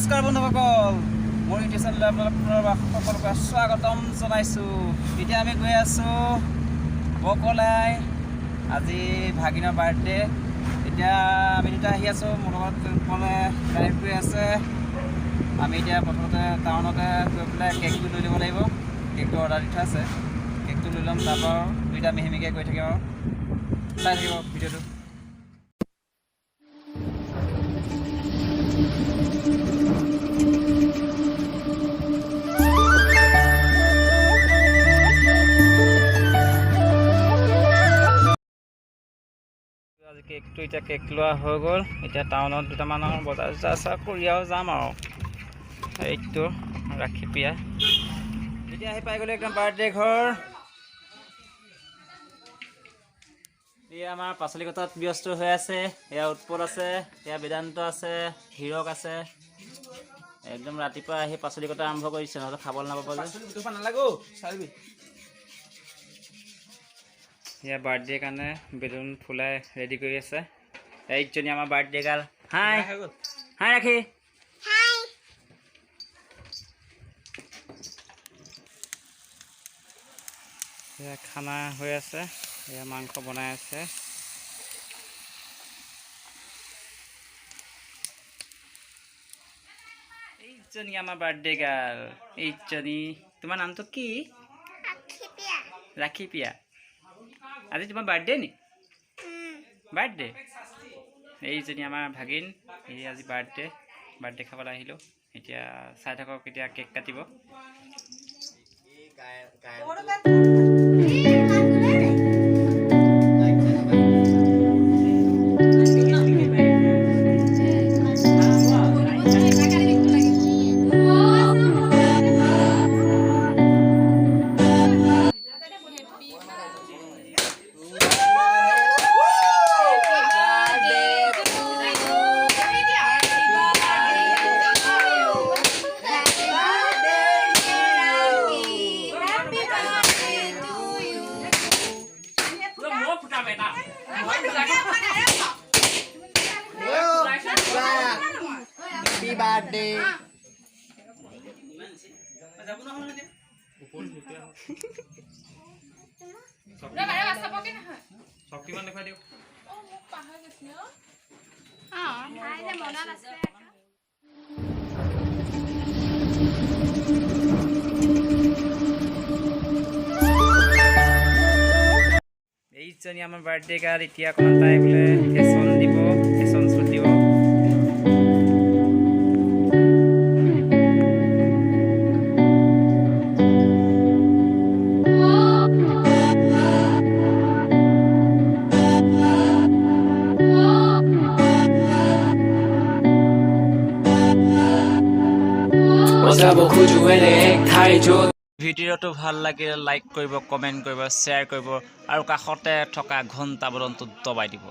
নমস্কাৰ বন্ধুসকল, মোৰ ইউটিউব চেনেললৈ আপোনালোকক সকলোকে স্বাগতম জনাইছোঁ। এতিয়া আমি গৈ আছোঁ বকলাই। আজি ভাগিনৰ বাৰ্থডে। এতিয়া আমি দুটা আহি আছোঁ, মোৰ লগত ড্ৰাইভ কৰি আছে। আমি এতিয়া প্ৰথমতে টাউনতে গৈ পেলাই কেকটো লৈ ল'ব লাগিব। কেকটো অৰ্ডাৰ দি থোৱা আছে, কেকটো লৈ ল'ম। তাৰপৰা দুইটা মিহিমিহিকৈ গৈ থাকিম আৰু চাই থাকিব ভিডিঅ'টো। আজি কেকটো এতিয়া কেক লোৱা হৈ গ'ল। এতিয়া টাউনত দুটামান বজাৰ চজাৰ কৰি আৰু যাম আৰু এইটো ৰাখি পিয়া। এতিয়া আহি পাই গ'লো একদম বাৰ্থডে ঘৰ। এয়া আমাৰ পাচলি কটাত ব্যস্ত হৈ আছে। এয়া উৎপল আছে, এয়া বেদান্ত আছে, হীৰক আছে। একদম ৰাতিপুৱা আহি পাচলি কটা আৰম্ভ কৰিছে, নহ'লে খাবলৈ নাপাব যে। এয়া বাৰ্থডে কাৰণে বেলুন ফুলাই ৰেডি কৰি আছে। এইজনী আমাৰ বাৰ্থডে গাৰ্ল। হাই হাই ৰাখি। এয়া খানা হৈ আছে, এয়া মাংস বনাই আছে। এইজনী আমাৰ বাৰ্থডে গাৰ্ল। এইজনী, তোমাৰ নামটো কি? ৰাখি পিয়া। আজি তোমাৰ বাৰ্থডে নি? বাৰ্থডে। এইজনী আমাৰ ভাগিন, এই আজি বাৰ্থডে খাবলৈ আহিলোঁ। এতিয়া চাই থাকক, এতিয়া কেক কাটিব। Happy birthday. এইজনী আমাৰ বাৰ্থডে গাৰ্ল। এতিয়া অকণমান তাই বোলে ফেশ্বন দিব, ফেশ্বন শ্বুট দিব। ভিডিঅ'টো ভাল লাগিলে লাইক কৰিব, কমেণ্ট কৰিব, শ্বেয়াৰ কৰিব আৰু কাষতে থকা ঘণ্টা বটনটো দবাই দিব।